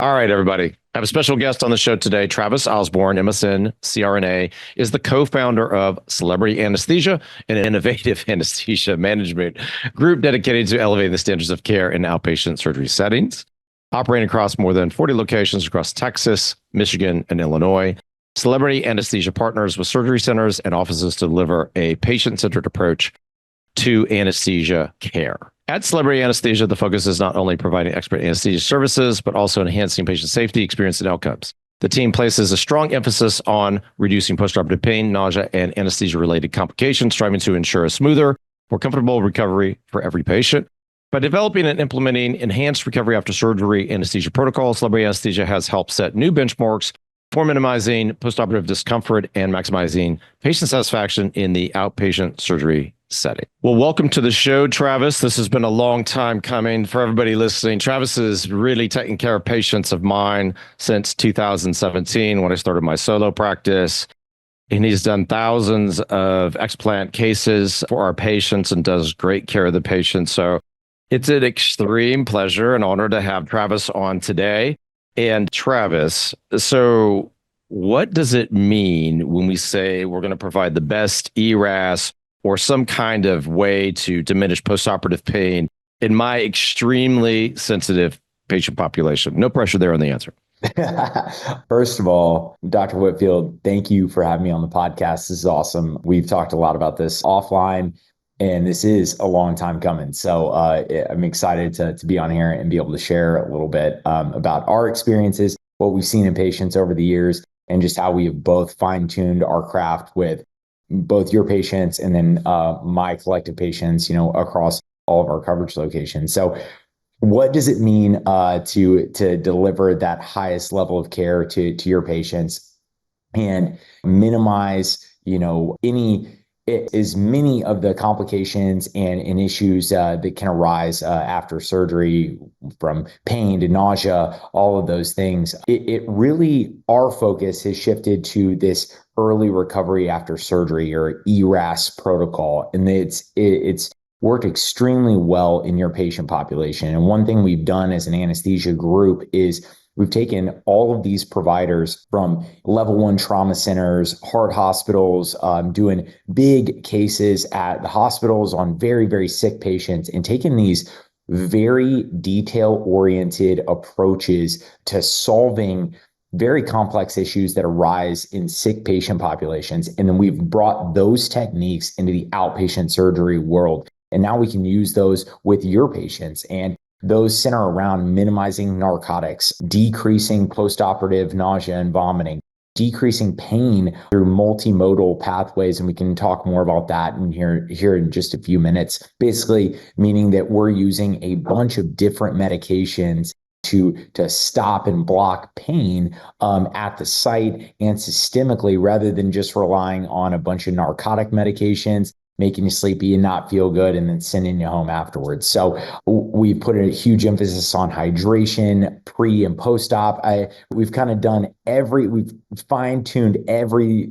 All right, everybody. I have a special guest on the show today. Travis Osborne, MSN, CRNA, is the co-founder of Celebrity Anesthesia, an innovative anesthesia management group dedicated to elevating the standards of care in outpatient surgery settings. Operating across more than 40 locations across Texas, Michigan, and Illinois, Celebrity Anesthesia partners with surgery centers and offices to deliver a patient-centered approach to anesthesia care. At Celebrity Anesthesia, the focus is not only providing expert anesthesia services, but also enhancing patient safety, experience, and outcomes. The team places a strong emphasis on reducing postoperative pain, nausea, and anesthesia-related complications, striving to ensure a smoother, more comfortable recovery for every patient. By developing and implementing enhanced recovery after surgery anesthesia protocols, Celebrity Anesthesia has helped set new benchmarks for minimizing postoperative discomfort and maximizing patient satisfaction in the outpatient surgery setting. Well, welcome to the show, Travis. This has been a long time coming for everybody listening. Travis has really taken care of patients of mine since 2017 when I started my solo practice. And he's done thousands of explant cases for our patients and does great care of the patients. So it's an extreme pleasure and honor to have Travis on today. And Travis, so what does it mean when we say we're going to provide the best ERAS or some kind of way to diminish postoperative pain in my extremely sensitive patient population? No pressure there on the answer. First of all, Dr. Whitfield, thank you for having me on the podcast. This is awesome. We've talked a lot about this offline, and this is a long time coming. So I'm excited to be on here and be able to share a little bit about our experiences, what we've seen in patients over the years, and just how we have both fine-tuned our craft with both your patients and then my collective patients, across all of our coverage locations. So what does it mean to deliver that highest level of care to your patients and minimize, as many of the complications and issues that can arise after surgery, from pain to nausea, all of those things. It really, our focus has shifted to this early recovery after surgery, or ERAS protocol, and it's worked extremely well in your patient population. And one thing we've done as an anesthesia group is we've taken all of these providers from level 1 trauma centers, heart hospitals, doing big cases at the hospitals on very, very sick patients, and taken these very detail-oriented approaches to solving very complex issues that arise in sick patient populations. And then we've brought those techniques into the outpatient surgery world. And now we can use those with your patients. And those center around minimizing narcotics, decreasing postoperative nausea and vomiting, decreasing pain through multimodal pathways. And we can talk more about that here in just a few minutes. Basically, meaning that we're using a bunch of different medications to stop and block pain at the site and systemically, rather than just relying on a bunch of narcotic medications, making you sleepy and not feel good, and then sending you home afterwards. So we put a huge emphasis on hydration, pre and post-op. We've kind of done we've fine-tuned every,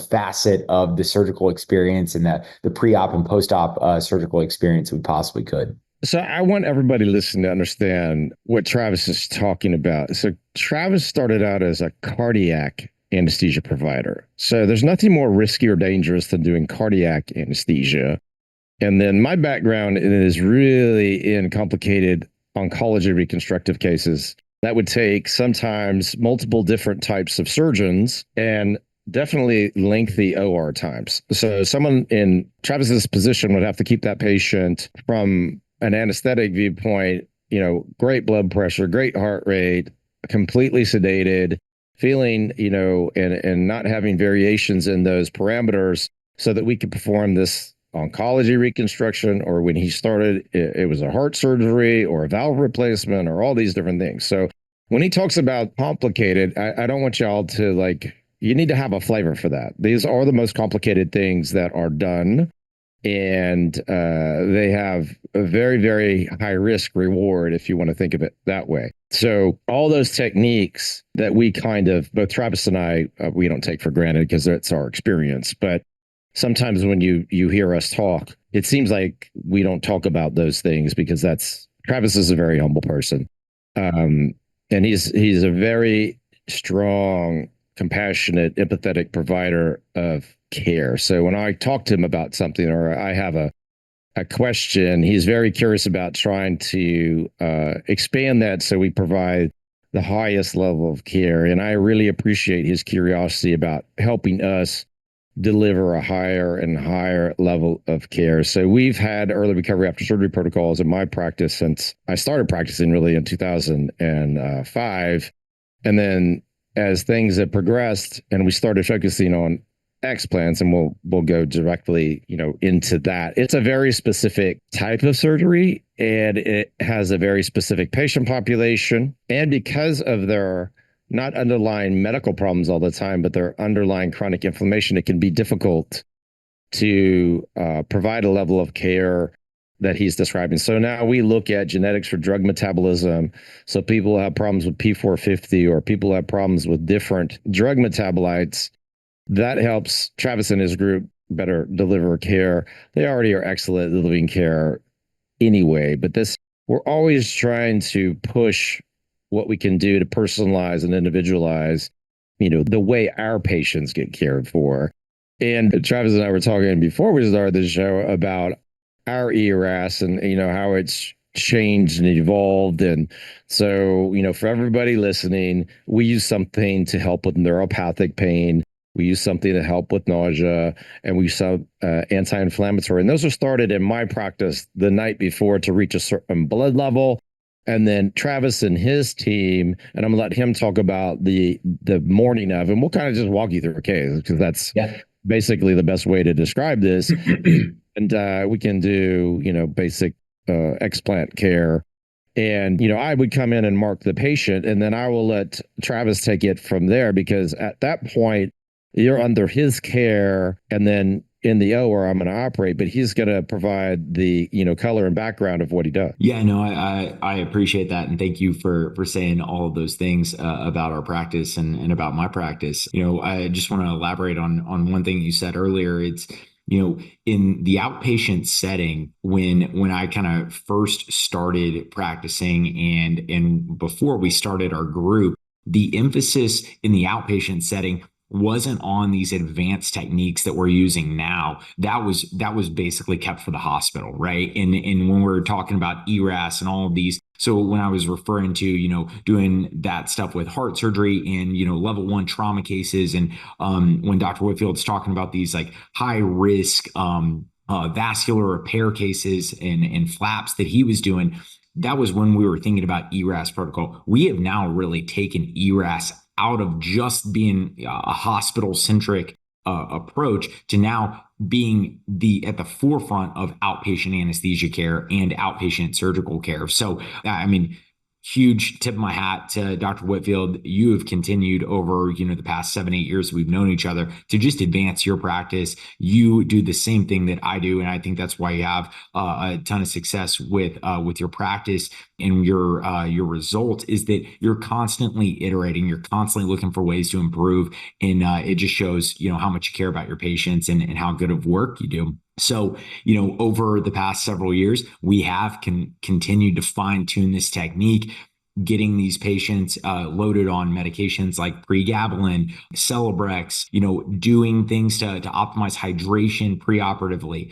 facet of the surgical experience and the pre-op and post-op surgical experience we possibly could. So I want everybody listening to understand what Travis is talking about. So Travis started out as a cardiac anesthesia provider. So there's nothing more risky or dangerous than doing cardiac anesthesia. And then my background is really in complicated oncology reconstructive cases that would take sometimes multiple different types of surgeons and definitely lengthy OR times. So someone in Travis's position would have to keep that patient, from an anesthetic viewpoint, great blood pressure, great heart rate, completely sedated, feeling, and not having variations in those parameters, so that we could perform this oncology reconstruction, or when he started, it was a heart surgery or a valve replacement or all these different things. So when he talks about complicated, I don't want y'all to you need to have a flavor for that. These are the most complicated things that are done. And they have a very, very high risk reward, if you want to think of it that way. So all those techniques that we both Travis and I, we don't take for granted because it's our experience. But sometimes when you hear us talk, it seems like we don't talk about those things because Travis is a very humble person. And he's a very strong, compassionate, empathetic provider of care. So when I talk to him about something or I have a question, he's very curious about trying to expand that so we provide the highest level of care. And I really appreciate his curiosity about helping us deliver a higher and higher level of care. So we've had early recovery after surgery protocols in my practice since I started practicing really in 2005. And then as things have progressed and we started focusing on explants, and we'll go directly, into that. It's a very specific type of surgery and it has a very specific patient population. And because of their not underlying medical problems all the time, but their underlying chronic inflammation, it can be difficult to provide a level of care that he's describing. So now we look at genetics for drug metabolism. So people have problems with P450 or people have problems with different drug metabolites. That helps Travis and his group better deliver care. They already are excellent at delivering care anyway, but we're always trying to push what we can do to personalize and individualize, the way our patients get cared for. And Travis and I were talking before we started the show about our ERAS and, how it's changed and evolved. And so, for everybody listening, we use something to help with neuropathic pain. We use something to help with nausea, and we use some anti-inflammatory. And those are started in my practice the night before to reach a certain blood level. And then Travis and his team, and I'm gonna let him talk about the morning of, and we'll kind of just walk you through a case because that's basically the best way to describe this. And we can do, basic explant care. And, I would come in and mark the patient, and then I will let Travis take it from there because at that point, you're under his care, and then in the OR, I'm going to operate, but he's going to provide the, color and background of what he does. Yeah, no, I appreciate that. And thank you for saying all of those things about our practice and about my practice. I just want to elaborate on one thing you said earlier. It's, in the outpatient setting, when I kind of first started practicing and before we started our group, the emphasis in the outpatient setting wasn't on these advanced techniques that we're using now. That was basically kept for the hospital, right? And when we're talking about ERAS and all of these, so when I was referring to, doing that stuff with heart surgery and, level 1 trauma cases, and when Dr. Whitfield's talking about these like high risk vascular repair cases and flaps that he was doing, that was when we were thinking about ERAS protocol. We have now really taken ERAS out of just being a hospital-centric approach to now being at the forefront of outpatient anesthesia care and outpatient surgical care. So, I mean, huge tip of my hat to Dr. Whitfield. You have continued over, the past 7-8 years we've known each other to just advance your practice. You do the same thing that I do, and I think that's why you have a ton of success with your practice. And your result is that you're constantly iterating, you're constantly looking for ways to improve, and it just shows how much you care about your patients and how good of work you do. So, over the past several years, we have continued to fine tune this technique, getting these patients loaded on medications like pregabalin, Celebrex, doing things to optimize hydration preoperatively.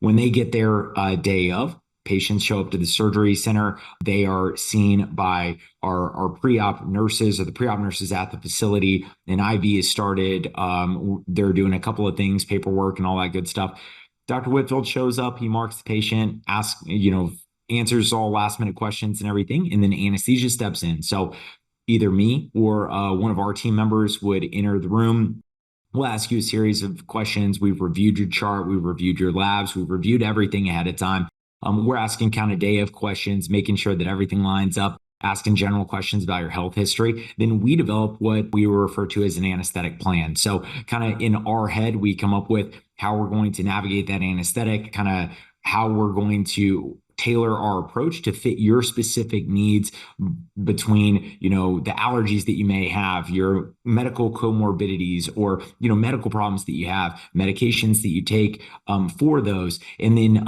When they get their day of, patients show up to the surgery center. They are seen by our pre-op nurses or the pre-op nurses at the facility. An IV is started. They're doing a couple of things, paperwork and all that good stuff. Dr. Whitfield shows up, he marks the patient, asks, answers all last minute questions and everything, and then anesthesia steps in. So either me or one of our team members would enter the room. We'll ask you a series of questions. We've reviewed your chart, we've reviewed your labs, we've reviewed everything ahead of time. We're asking kind of day of questions, making sure that everything lines up, asking general questions about your health history. Then we develop what we refer to as an anesthetic plan. So kind of in our head, we come up with how we're going to navigate that anesthetic, kind of how we're going to tailor our approach to fit your specific needs between, the allergies that you may have, your medical comorbidities, or, medical problems that you have, medications that you take for those. And then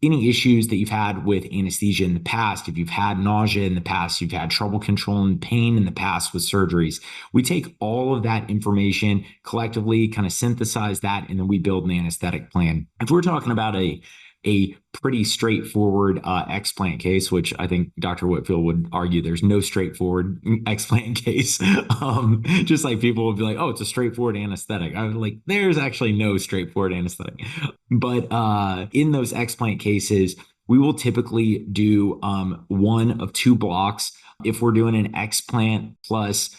any issues that you've had with anesthesia in the past, if you've had nausea in the past, you've had trouble controlling pain in the past with surgeries. We take all of that information collectively, kind of synthesize that, and then we build an anesthetic plan. If we're talking about a pretty straightforward explant case, which I think Dr. Whitfield would argue there's no straightforward explant case. Just like people would be like, oh, it's a straightforward anesthetic. I was like, there's actually no straightforward anesthetic. But in those explant cases, we will typically do one of two blocks. If we're doing an explant plus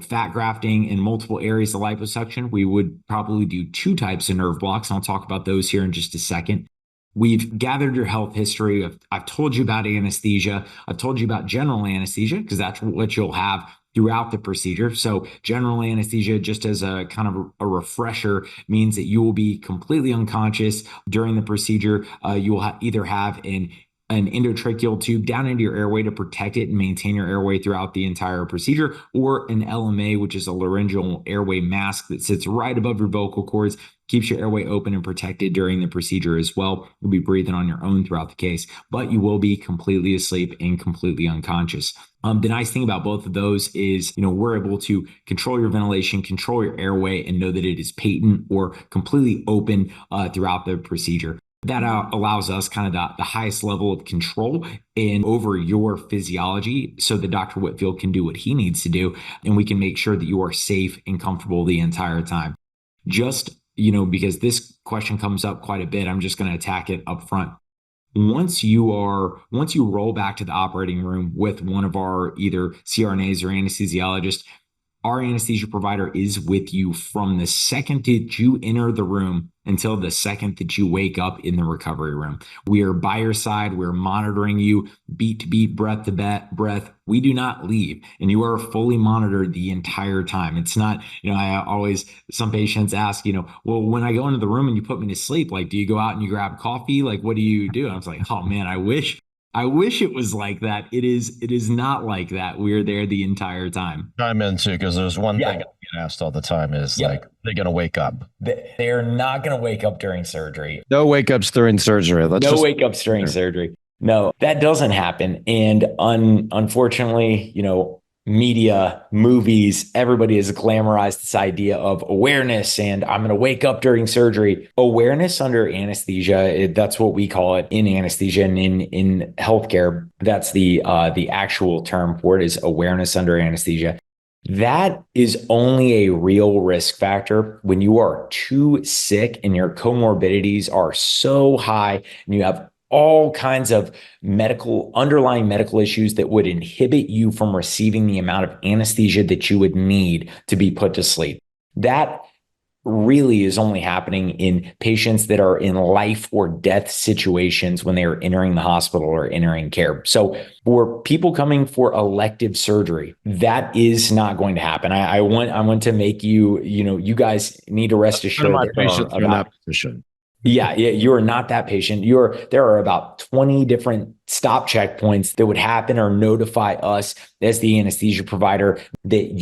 fat grafting in multiple areas of liposuction, we would probably do two types of nerve blocks. And I'll talk about those here in just a second. We've gathered your health history. I've told you about anesthesia. I've told you about general anesthesia because that's what you'll have throughout the procedure. So general anesthesia, just as a kind of a refresher, means that you will be completely unconscious during the procedure. You will either have an endotracheal tube down into your airway to protect it and maintain your airway throughout the entire procedure, or an LMA, which is a laryngeal airway mask that sits right above your vocal cords, keeps your airway open and protected during the procedure as well. You'll be breathing on your own throughout the case, but you will be completely asleep and completely unconscious. The nice thing about both of those is, we're able to control your ventilation, control your airway, and know that it is patent or completely open throughout the procedure. That allows us kind of the highest level of control over your physiology so that Dr. Whitfield can do what he needs to do, and we can make sure that you are safe and comfortable the entire time. Just, because this question comes up quite a bit, I'm just going to attack it up front. Once you roll back to the operating room with one of our either CRNAs or anesthesiologists, our anesthesia provider is with you from the second that you enter the room until the second that you wake up in the recovery room. We are by your side. We're monitoring you beat to beat, breath to breath. We do not leave, and you are fully monitored the entire time. It's not, some patients ask, well, when I go into the room and you put me to sleep, like, do you go out and you grab coffee? Like, what do you do? And I was like, oh man, I wish it was like that. It is not like that. We're there the entire time. Chime in too, because there's one thing I get asked all the time is like, they're going to wake up. They're not going to wake up during surgery. No wake ups during surgery. No wake ups during surgery. No, that doesn't happen. And unfortunately, media, movies, everybody has glamorized this idea of awareness and I'm going to wake up during surgery. Awareness under anesthesia, that's what we call it in anesthesia and in healthcare. That's the actual term for it, is awareness under anesthesia. That is only a real risk factor when you are too sick and your comorbidities are so high and you have all kinds of underlying medical issues that would inhibit you from receiving the amount of anesthesia that you would need to be put to sleep. That really is only happening in patients that are in life or death situations when they are entering the hospital or entering care. So for people coming for elective surgery, that is not going to happen. I want to make you guys need to rest assured my patients are in that position. Yeah, you are not that patient. There are about 20 different stop checkpoints that would happen or notify us as the anesthesia provider that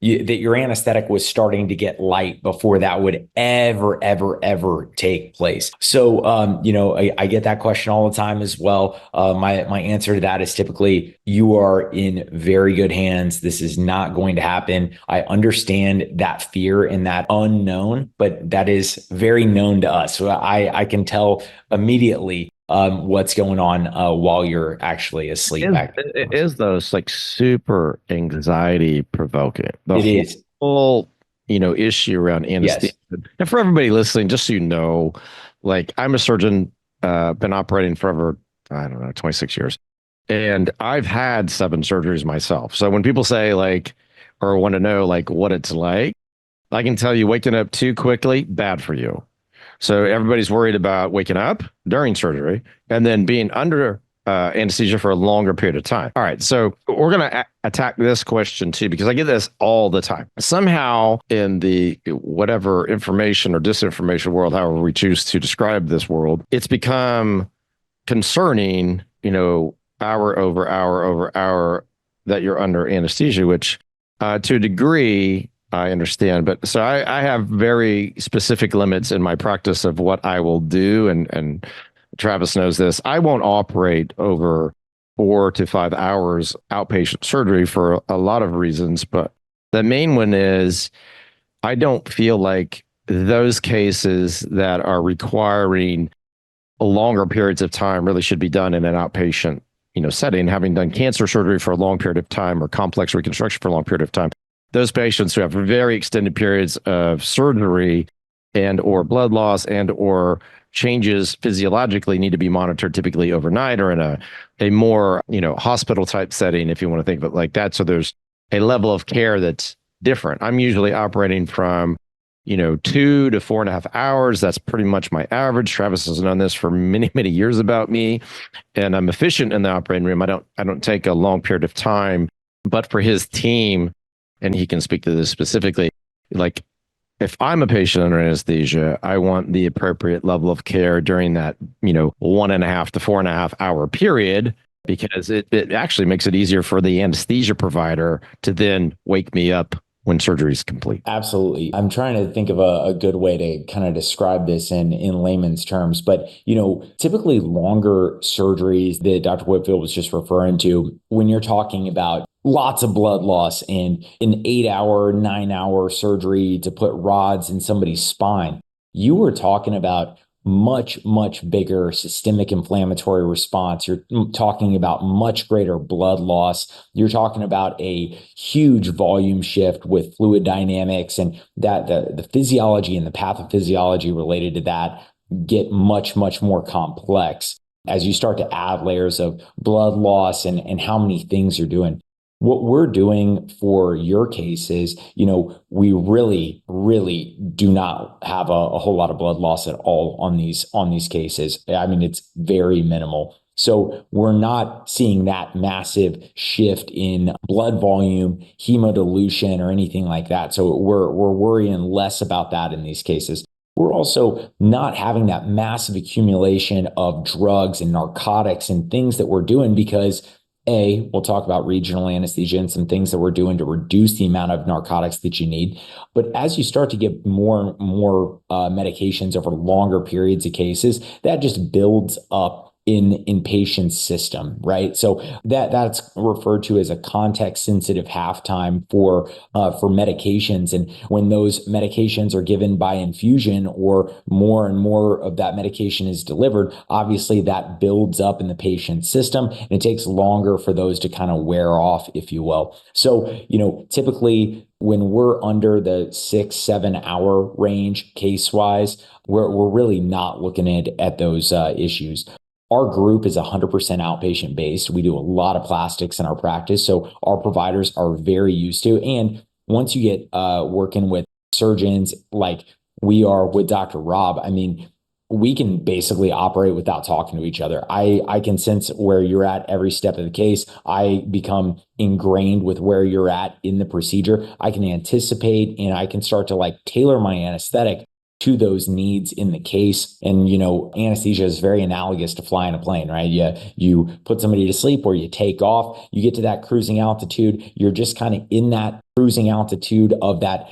that your anesthetic was starting to get light before that would ever take place. So, I get that question all the time as well. My answer to that is typically, you are in very good hands. This is not going to happen. I understand that fear and that unknown, but that is very known to us. So I can tell immediately what's going on while you're actually asleep. It is those like super anxiety provoking. It is whole issue around anesthesia. Yes. And for everybody listening, just so you know, like, I'm a surgeon, been operating for over, I don't know, 26 years, and I've had 7 surgeries myself. So when people say like, or want to know like what it's like, I can tell you, waking up too quickly, bad for you. So everybody's worried about waking up during surgery and then being under anesthesia for a longer period of time. All right. So we're going to attack this question too, because I get this all the time. Somehow in the whatever information or disinformation world, however we choose to describe this world, it's become concerning, hour over hour over hour that you're under anesthesia, which to a degree I understand. But so I have very specific limits in my practice of what I will do. And Travis knows this. I won't operate over 4 to 5 hours outpatient surgery for a lot of reasons. But the main one is I don't feel like those cases that are requiring longer periods of time really should be done in an outpatient, setting. Having done cancer surgery for a long period of time or complex reconstruction for a long period of time, those patients who have very extended periods of surgery and or blood loss and or changes physiologically need to be monitored typically overnight or in a more, hospital type setting, if you want to think of it like that. So there's a level of care that's different. I'm usually operating from 2 to 4.5 hours. That's pretty much my average. Travis has known this for many, many years about me, and I'm efficient in the operating room. I don't take a long period of time, but for his team, and he can speak to this specifically, like if I'm a patient under anesthesia, I want the appropriate level of care during that, 1.5 to 4.5 hour period, because it actually makes it easier for the anesthesia provider to then wake me up when surgery is complete. Absolutely. I'm trying to think of a good way to kind of describe this in layman's terms. But, typically longer surgeries that Dr. Whitfield was just referring to, when you're talking about lots of blood loss and an 8 hour, 9 hour surgery to put rods in somebody's spine, you were talking about much, much bigger systemic inflammatory response. You're talking about much greater blood loss. You're talking about a huge volume shift with fluid dynamics, and that the physiology and the pathophysiology related to that get much, much more complex as you start to add layers of blood loss and how many things you're doing. What we're doing for your case is, we really, really do not have a whole lot of blood loss at all on these cases. I mean, it's very minimal. So we're not seeing that massive shift in blood volume, hemodilution, or anything like that. So we're worrying less about that in these cases. We're also not having that massive accumulation of drugs and narcotics and things that we're doing because we'll talk about regional anesthesia and some things that we're doing to reduce the amount of narcotics that you need. But as you start to get more and more medications over longer periods of cases, that just builds up in patient's system, right? So that's referred to as a context sensitive halftime for medications. And when those medications are given by infusion or more and more of that medication is delivered, obviously that builds up in the patient's system and it takes longer for those to kind of wear off, if you will. So, typically when we're under the 6-7 hour range case wise, we're really not looking at those issues. Our group is 100% outpatient based. We do a lot of plastics in our practice. So our providers are very used to. And once you get working with surgeons like we are with Dr. Rob, I mean, we can basically operate without talking to each other. I can sense where you're at every step of the case. I become ingrained with where you're at in the procedure. I can anticipate and I can start to tailor my anesthetic to those needs in the case. And, anesthesia is very analogous to flying a plane, right? You put somebody to sleep or you take off, you get to that cruising altitude. You're just kind of in that cruising altitude of that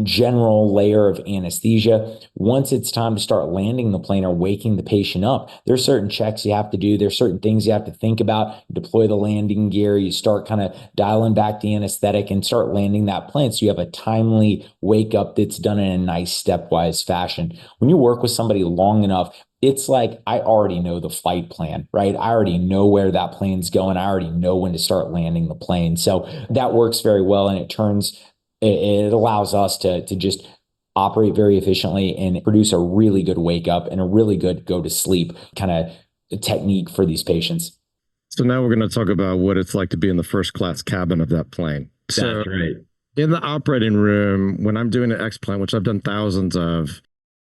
general layer of anesthesia. Once it's time to start landing the plane or waking the patient up, there's certain checks you have to do. There's certain things you have to think about. Deploy the landing gear. You start kind of dialing back the anesthetic and start landing that plane. So you have a timely wake up that's done in a nice stepwise fashion. When you work with somebody long enough, it's like I already know the flight plan, right? I already know where that plane's going. I already know when to start landing the plane. So that works very well, and it allows us to just operate very efficiently and produce a really good wake up and a really good go to sleep kind of technique for these patients. So now we're going to talk about what it's like to be in the first class cabin of that plane. That's right. In the operating room, when I'm doing an explant, which I've done thousands of,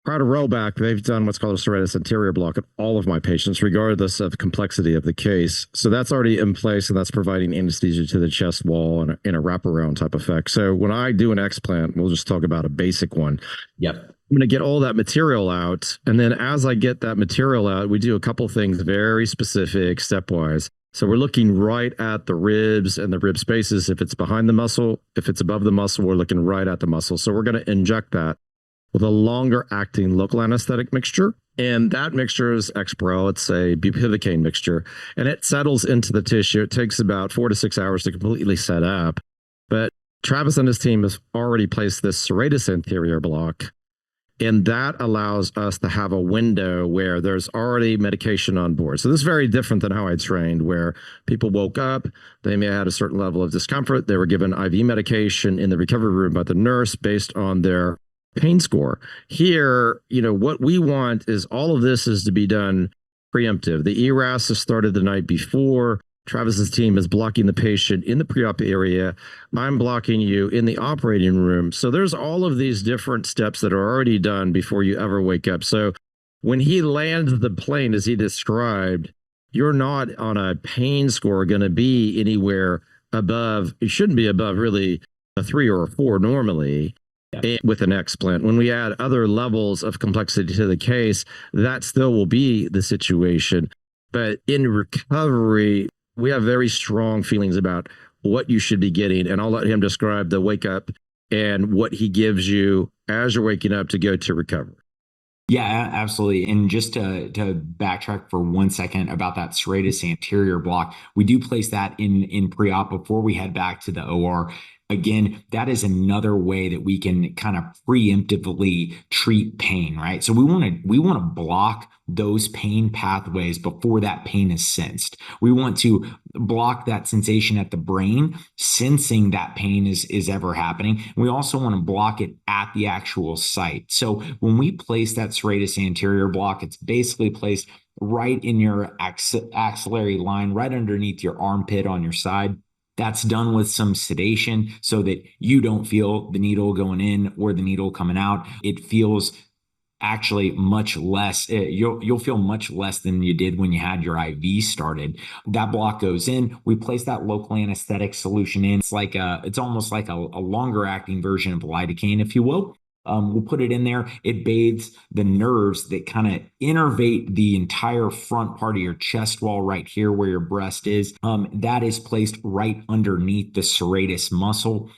prior to rollback, they've done what's called a serratus anterior block at all of my patients, regardless of complexity of the case. So that's already in place, and that's providing anesthesia to the chest wall in a wraparound type effect. So when I do an explant, we'll just talk about a basic one. Yep. I'm going to get all that material out. And then as I get that material out, we do a couple things very specific stepwise. So we're looking right at the ribs and the rib spaces. If it's behind the muscle, if it's above the muscle, we're looking right at the muscle. So we're going to inject that with a longer acting local anesthetic mixture. And that mixture is Exparel. It's a bupivacaine mixture, and it settles into the tissue. It takes about 4 to 6 hours to completely set up. But Travis and his team has already placed this serratus anterior block, and that allows us to have a window where there's already medication on board. So this is very different than how I trained, where people woke up, they may have had a certain level of discomfort, they were given IV medication in the recovery room by the nurse based on their pain score. Here, what we want is all of this is to be done preemptive. The ERAS has started the night before. Travis's team is blocking the patient in the pre-op area. I'm blocking you in the operating room. So there's all of these different steps that are already done before you ever wake up. So when he lands the plane, as he described, you're not on a pain score going to be anywhere above. You shouldn't be above really a 3 or a 4 normally. Yeah. With an explant. When we add other levels of complexity to the case, that still will be the situation. But in recovery, we have very strong feelings about what you should be getting. And I'll let him describe the wake up and what he gives you as you're waking up to go to recovery. Yeah, absolutely. And just to backtrack for 1 second about that serratus anterior block, we do place that in pre-op before we head back to the OR. Again, that is another way that we can kind of preemptively treat pain, right? So we want to block those pain pathways before that pain is sensed. We want to block that sensation at the brain, sensing that pain is ever happening. We also want to block it at the actual site. So when we place that serratus anterior block, it's basically placed right in your axillary line, right underneath your armpit on your side. That's done with some sedation so that you don't feel the needle going in or the needle coming out. It feels actually much less. You'll feel much less than you did when you had your IV started. That block goes in. We place that local anesthetic solution in. It's almost like a longer acting version of lidocaine, if you will. We'll put it in there. It bathes the nerves that kind of innervate the entire front part of your chest wall right here where your breast is. That is placed right underneath the serratus muscle.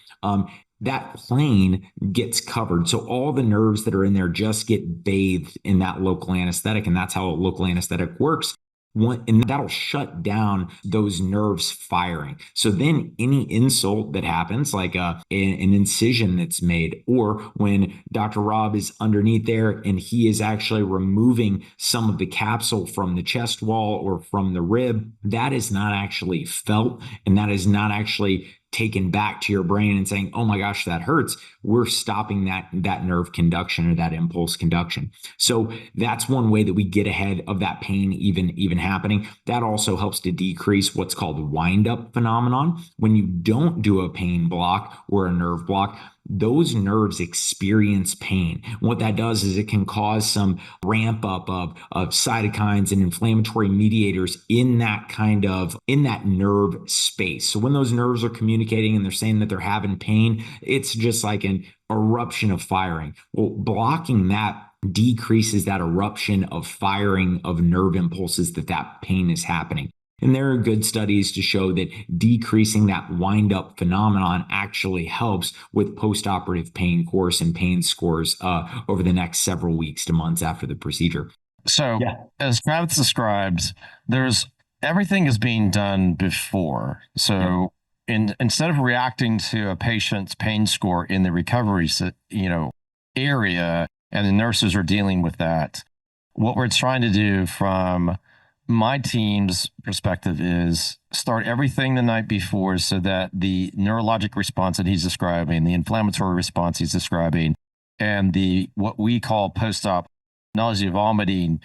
That plane gets covered. So all the nerves that are in there just get bathed in that local anesthetic. And that's how a local anesthetic works. And that'll shut down those nerves firing. So then any insult that happens, like an incision that's made, or when Dr. Rob is underneath there and he is actually removing some of the capsule from the chest wall or from the rib, that is not actually felt, and that is not actually taken back to your brain and saying, oh my gosh, that hurts. We're stopping that nerve conduction or that impulse conduction. So that's one way that we get ahead of that pain even happening. That also helps to decrease what's called wind-up phenomenon. When you don't do a pain block or a nerve block, those nerves experience pain. What that does is it can cause some ramp up of cytokines and inflammatory mediators in that nerve space. So when those nerves are communicating and they're saying that they're having pain, it's just like an eruption of firing. Well, blocking that decreases that eruption of firing of nerve impulses that pain is happening. And there are good studies to show that decreasing that wind-up phenomenon actually helps with postoperative pain course and pain scores over the next several weeks to months after the procedure. So, as Travis described, everything is being done before. So, instead of reacting to a patient's pain score in the recovery, area, and the nurses are dealing with that, what we're trying to do from my team's perspective is start everything the night before so that the neurologic response that he's describing, the inflammatory response he's describing, and what we call post-op nausea, vomiting,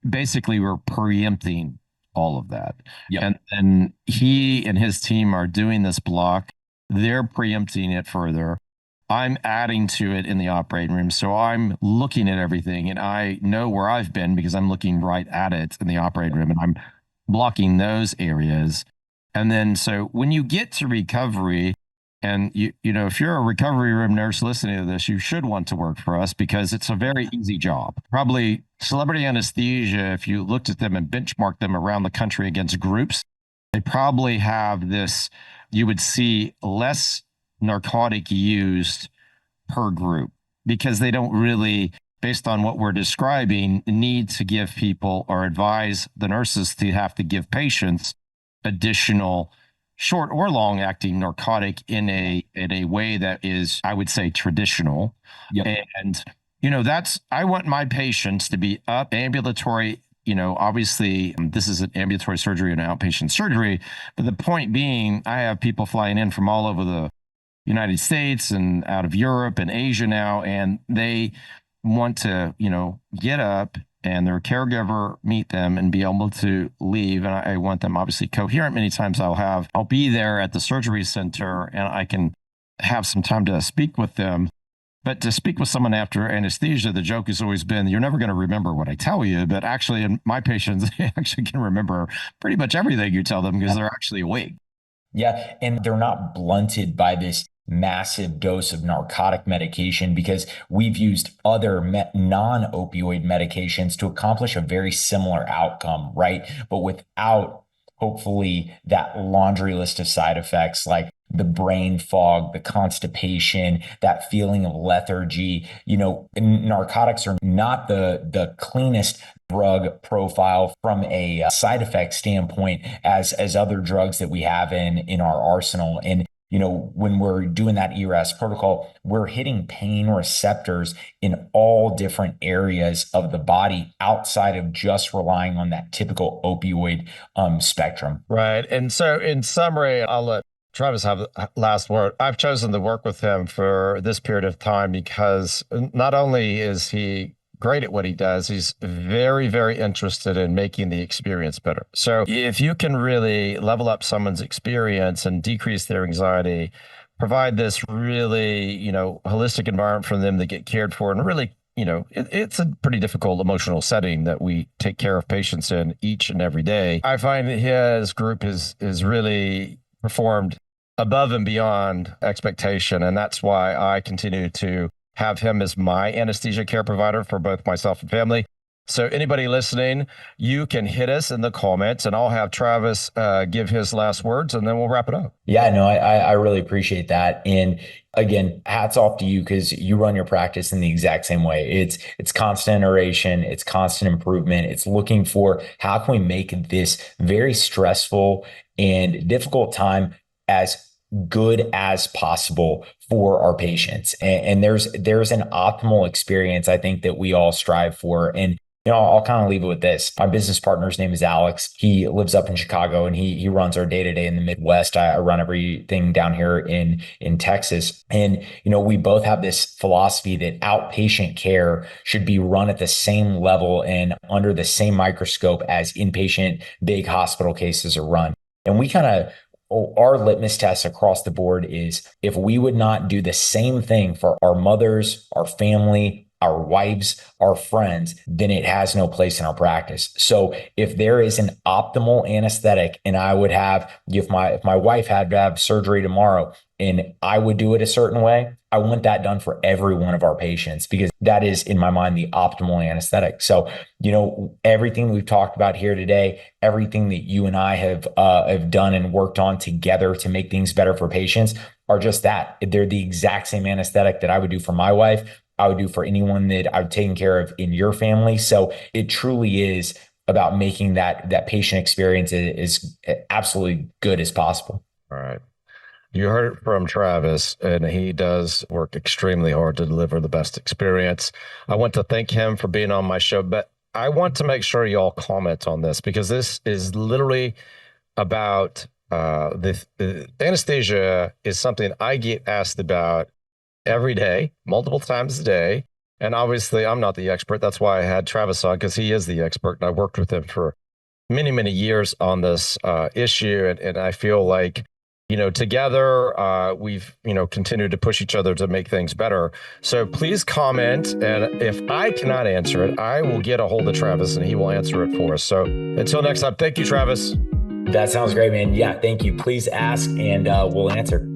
basically we're preempting all of that. Yep. And then he and his team are doing this block. They're preempting it further. I'm adding to it in the operating room. So I'm looking at everything and I know where I've been because I'm looking right at it in the operating room and I'm blocking those areas. And then, so when you get to recovery, And if you're a recovery room nurse listening to this, you should want to work for us because it's a very easy job. Probably Celebrity Anesthesia, if you looked at them and benchmarked them around the country against groups, they probably have this, you would see less narcotic used per group because they don't really, based on what we're describing, need to give people or advise the nurses to have to give patients additional short or long acting narcotic in a way that is, I would say, traditional. Yep. And I want my patients to be up ambulatory. Obviously this is an ambulatory surgery and outpatient surgery, but the point being, I have people flying in from all over the United States and out of Europe and Asia now, and they want to, get up and their caregiver meet them and be able to leave. And I want them obviously coherent. Many times I'll be there at the surgery center and I can have some time to speak with them. But to speak with someone after anesthesia, the joke has always been, you're never going to remember what I tell you. But actually, in my patients, they actually can remember pretty much everything you tell them because they're actually awake. Yeah. And they're not blunted by this massive dose of narcotic medication because we've used other non-opioid medications to accomplish a very similar outcome, right? But without, hopefully, that laundry list of side effects like the brain fog, the constipation, that feeling of lethargy. Narcotics are not the cleanest drug profile from a side effect standpoint as other drugs that we have in our arsenal. And when we're doing that ERAS protocol, we're hitting pain receptors in all different areas of the body outside of just relying on that typical opioid spectrum. Right. And so in summary, I'll let Travis have the last word. I've chosen to work with him for this period of time because not only is he great at what he does, he's very, very interested in making the experience better. So if you can really level up someone's experience and decrease their anxiety, provide this really, holistic environment for them to get cared for, and really, it's a pretty difficult emotional setting that we take care of patients in each and every day. I find that his group is really performed above and beyond expectation. And that's why I continue to have him as my anesthesia care provider for both myself and family. So anybody listening, you can hit us in the comments and I'll have Travis give his last words and then we'll wrap it up. Yeah, no, I really appreciate that. And again, hats off to you because you run your practice in the exact same way. It's constant iteration, it's constant improvement. It's looking for how can we make this very stressful and difficult time as good as possible for our patients. And there's an optimal experience I think that we all strive for. And I'll kind of leave it with this. My business partner's name is Alex. He lives up in Chicago and he runs our day-to-day in the Midwest. I run everything down here in Texas. And, we both have this philosophy that outpatient care should be run at the same level and under the same microscope as inpatient big hospital cases are run. And we kind of, our litmus test across the board is if we would not do the same thing for our mothers, our family, our wives, our friends, then it has no place in our practice. So if there is an optimal anesthetic and I would have, if my wife had to have surgery tomorrow and I would do it a certain way, I want that done for every one of our patients because that is in my mind the optimal anesthetic. So, everything we've talked about here today, everything that you and I have done and worked on together to make things better for patients are just that. They're the exact same anesthetic that I would do for my wife, I would do for anyone that I've taken care of in your family. So it truly is about making that patient experience as absolutely good as possible. All right. You heard it from Travis, and he does work extremely hard to deliver the best experience. I want to thank him for being on my show, but I want to make sure y'all comment on this because this is literally about the anesthesia is something I get asked about every day, multiple times a day. And obviously, I'm not the expert. That's why I had Travis on because he is the expert, and I worked with him for many, many years on this issue. And I feel like together we've, continued to push each other to make things better. So please comment. And if I cannot answer it, I will get a hold of Travis and he will answer it for us. So until next time, thank you, Travis. That sounds great, man. Yeah, thank you. Please ask and we'll answer.